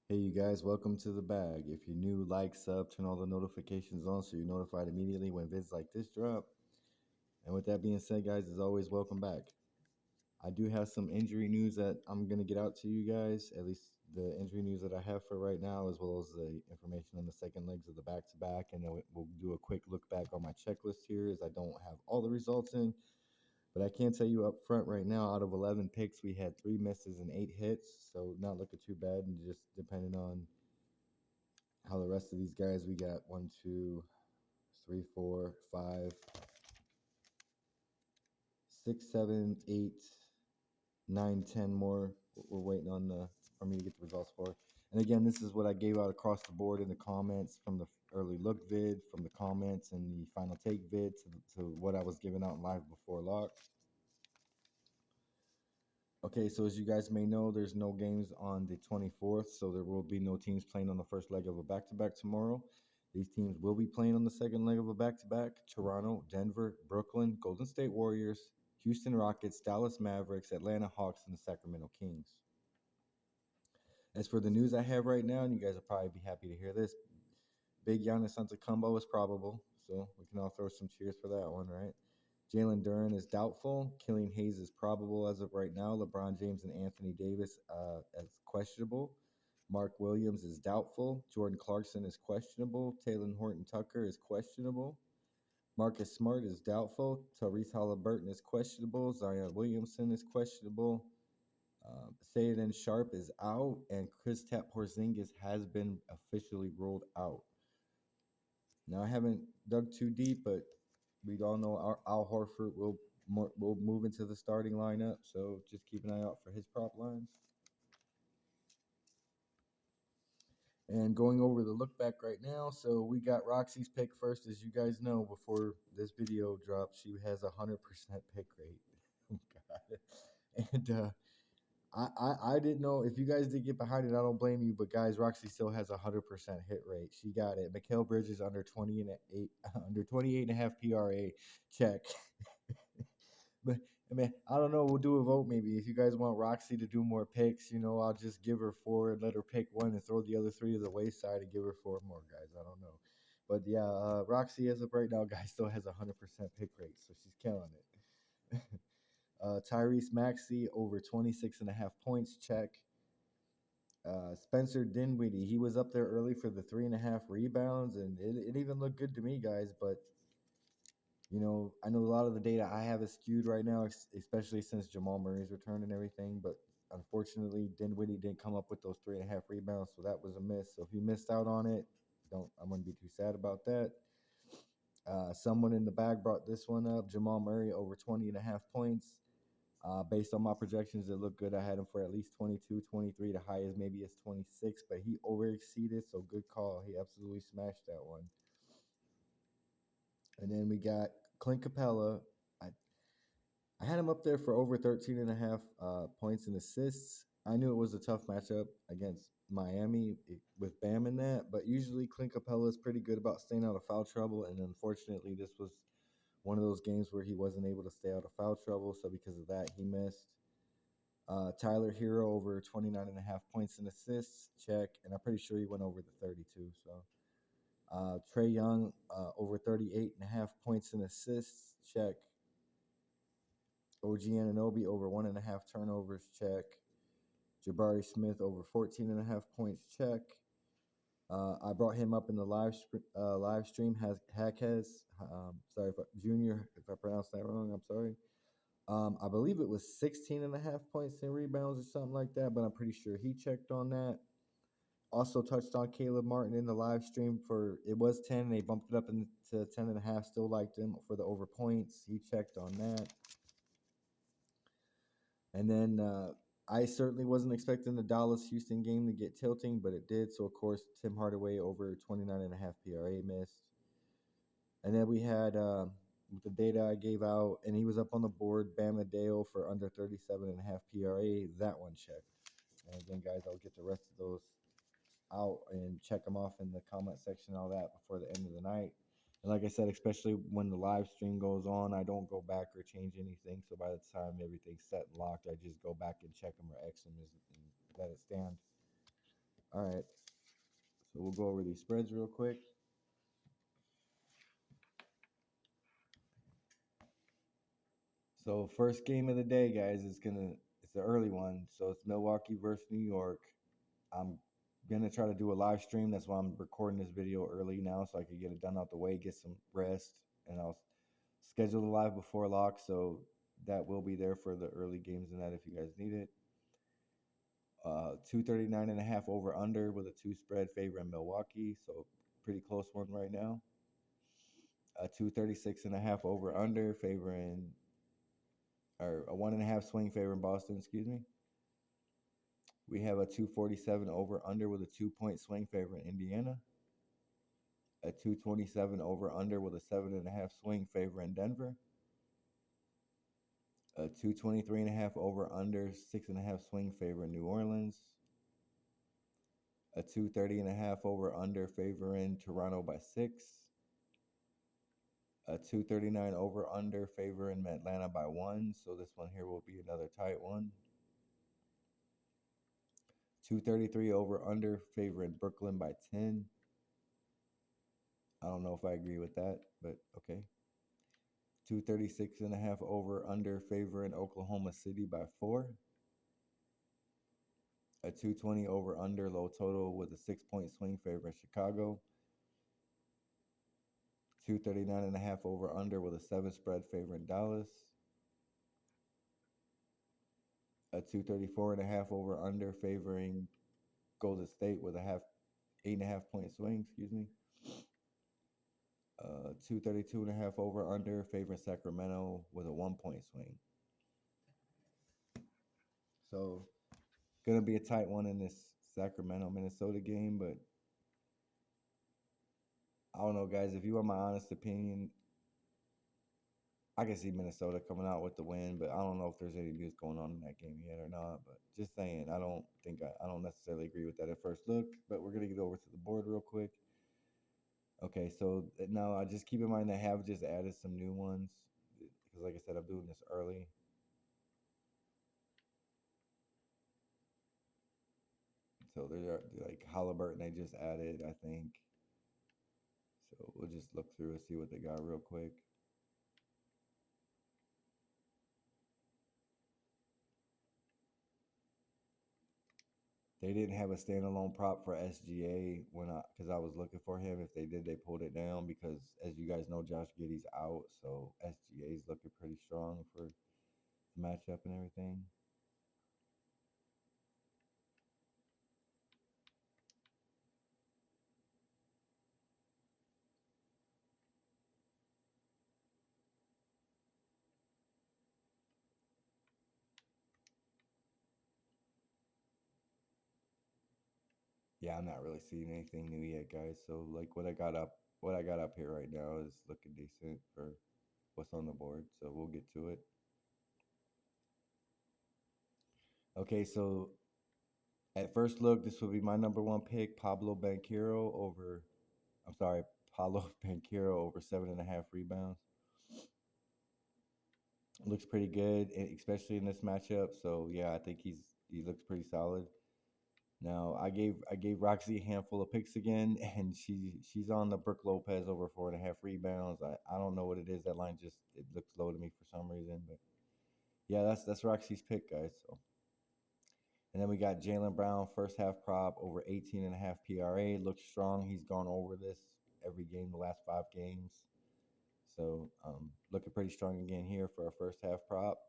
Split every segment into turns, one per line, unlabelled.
Hey you guys, welcome to the bag. If you're new, like, sub, turn all the notifications on so you're notified immediately when vids like this drop. And with that being said, guys, as always, welcome back. I do have some injury news that I'm going to get out to you guys, at least the injury news that I have for right now, as well as the information on the second legs of the back-to-back. And then we'll do a quick look back on my checklist here, as I don't have all the results in. But I can tell you up front right now, out of 11 picks, we had 3 misses and 8 hits. So not looking too bad, and just depending on how the rest of these guys, we got 1, 2, 3, 4, 5, 6, 7, 8, 9, 10 more. We're waiting on for me to get the results for. And again, this is what I gave out across the board in the comments from the early look vid, from the comments and the final take vid to what I was giving out in live before lock. Okay, so as you guys may know, there's no games on the 24th, so there will be no teams playing on the first leg of a back-to-back tomorrow. These teams will be playing on the second leg of a back-to-back: Toronto, Denver, Brooklyn, Golden State Warriors, Houston Rockets, Dallas Mavericks, Atlanta Hawks, and the Sacramento Kings. As for the news I have right now, and you guys will probably be happy to hear this, Big Giannis Antetokounmpo is probable, so we can all throw some cheers for that one, right? Jalen Duren is doubtful. Killian Hayes is probable as of right now. LeBron James and Anthony Davis as questionable. Mark Williams is doubtful. Jordan Clarkson is questionable. Taylor Horton Tucker is questionable. Marcus Smart is doubtful. Tyrese Halliburton is questionable. Zion Williamson is questionable. Saden Sharp is out, and Kristaps Porzingis has been officially ruled out. Now, I haven't dug too deep, but we all know Al Horford will move into the starting lineup, so just keep an eye out for his prop lines. And going over the look back right now, so we got Roxy's pick first. As you guys know, before this video drops, she has a 100% pick rate. Oh, God. And I didn't know. If you guys did get behind it, I don't blame you. But guys, Roxy still has a 100% hit rate. She got it. Mikal Bridges under 28, under 28.5 PRA. Check. But I mean, I don't know. We'll do a vote maybe. If you guys want Roxy to do more picks, I'll just give her 4 and let her pick one and throw the other 3 to the wayside and give her 4 more, guys. I don't know. But yeah, Roxy, as of right now, guys, still has a 100% pick rate, so she's killing it. Tyrese Maxey over 26.5 points. Check. Spencer Dinwiddie, he was up there early for the 3.5 rebounds, and it even looked good to me, guys. But I know a lot of the data I have is skewed right now, especially since Jamal Murray's return and everything. But unfortunately, Dinwiddie didn't come up with those 3.5 rebounds, so that was a miss. So if you missed out on it, I wouldn't be too sad about that. Someone in the bag brought this one up. Jamal Murray over 20.5 points. Based on my projections, it looked good. I had him for at least 22, 23. The highest maybe is 26, but he over exceeded, so good call. He absolutely smashed that one. And then we got Clint Capella. I had him up there for over 13.5 points and assists. I knew it was a tough matchup against Miami with Bam in that, but usually Clint Capella is pretty good about staying out of foul trouble, and unfortunately this was one of those games where he wasn't able to stay out of foul trouble, so because of that, he missed. Tyler Hero over 29.5 points and assists, check, and I'm pretty sure he went over the 32. So Trae Young over 38.5 points and assists, check. OG Anunoby over 1.5 turnovers, check. Jabari Smith over 14.5 points, check. I brought him up in the live stream. Hackez, sorry Junior, if I pronounced that wrong, I'm sorry. I believe it was 16.5 points and rebounds or something like that, but I'm pretty sure he checked on that. Also touched on Caleb Martin in the live stream it was 10, and they bumped it up into 10.5. Still liked him for the over points. He checked on that. And then I certainly wasn't expecting the Dallas-Houston game to get tilting, but it did. So, of course, Tim Hardaway over 29.5 PRA missed. And then we had with the data I gave out, and he was up on the board, Bam Adebayo for under 37.5 PRA. That one checked. And again, guys, I'll get the rest of those out and check them off in the comment section and all that before the end of the night. And like I said, especially when the live stream goes on, I don't go back or change anything. So by the time everything's set and locked, I just go back and check them or X them and let it stand. All right. So we'll go over these spreads real quick. So first game of the day, guys, it's an early one. So it's Milwaukee versus New York. I'm gonna try to do a live stream. That's why I'm recording this video early now, so I can get it done out the way, get some rest, and I'll schedule the live before lock. So that will be there for the early games and that if you guys need it. 239.5 over under with a 2 spread favoring Milwaukee. So pretty close one right now. 236.5 over under favoring, or a 1.5 swing favoring Boston, excuse me. We have a 247 over under with a 2 point swing favoring Indiana. A 227 over under with a 7.5 swing favoring Denver. A 223.5 over under 6.5 swing favoring New Orleans. A 230.5 over under favoring Toronto by 6. A 239 over under favoring Atlanta by 1. So this one here will be another tight one. 233 over under favoring Brooklyn by 10. I don't know if I agree with that, but okay. 236.5 over under favoring Oklahoma City by 4. A 220 over under low total with a 6 point swing favoring Chicago. 239.5 over under with a 7 spread favoring Dallas. A 234.5 over under favoring Golden State with a 8.5 point swing, excuse me. 232.5 over under favoring Sacramento with a 1 point swing. So gonna be a tight one in this Sacramento Minnesota game, but I don't know, guys. If you want my honest opinion, I can see Minnesota coming out with the win, but I don't know if there's any news going on in that game yet or not. But just saying, I don't necessarily agree with that at first look. But we're gonna get over to the board real quick. Okay, so now I just keep in mind I have just added some new ones because, like I said, I'm doing this early. So they're like Halliburton, they just added, I think. So we'll just look through and see what they got real quick. They didn't have a standalone prop for SGA because I was looking for him. If they did, they pulled it down because, as you guys know, Josh Giddey's out, so SGA is looking pretty strong for the matchup and everything. Yeah, I'm not really seeing anything new yet, guys. So like what I got up here right now is looking decent for what's on the board. So we'll get to it. Okay, so at first look, this will be my number one pick, Paulo Banchero over 7.5 rebounds. Looks pretty good, especially in this matchup. So yeah, I think he looks pretty solid. Now I gave Roxy a handful of picks again, and she's on the Brooke Lopez over 4.5 rebounds. I don't know what it is. That line just it looks low to me for some reason, but yeah, that's Roxy's pick, guys. So and then we got Jaylen Brown first half prop over 18.5 PRA. Looks strong. He's gone over this every game the last 5 games. So looking pretty strong again here for our first half prop.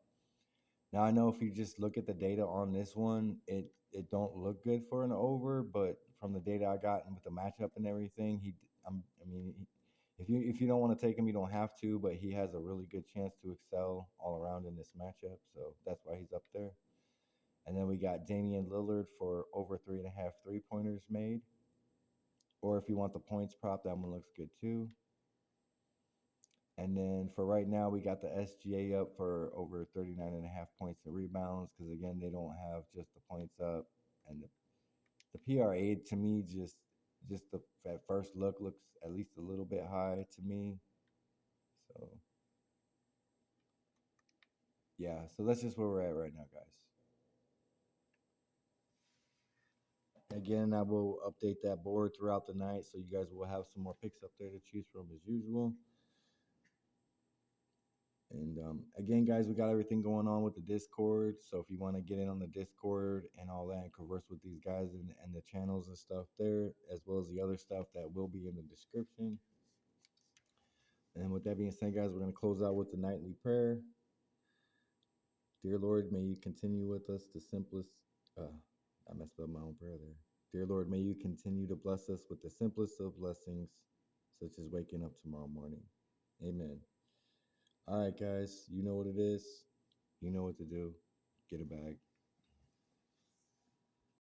Now I know if you just look at the data on this one, it don't look good for an over, but from the data I got and with the matchup and everything, if you don't want to take him, you don't have to, but he has a really good chance to excel all around in this matchup, so that's why he's up there. And then we got Damian Lillard for over 3.5 3-pointers made. Or if you want the points prop, that one looks good too. And then for right now, we got the SGA up for over 39.5 points and rebounds because, again, they don't have just the points up. And the PRA, to me, just at first look, looks at least a little bit high to me. So, yeah, so that's just where we're at right now, guys. Again, I will update that board throughout the night, so you guys will have some more picks up there to choose from as usual. And again, guys, we got everything going on with the Discord. So if you want to get in on the Discord and all that and converse with these guys and the channels and stuff there, as well as the other stuff that will be in the description. And with that being said, guys, we're going to close out with the nightly prayer. Dear Lord, may you continue with us the simplest. I messed up my own prayer there. Dear Lord, may you continue to bless us with the simplest of blessings, such as waking up tomorrow morning. Amen. All right, guys, you know what it is. You know what to do. Get a bag.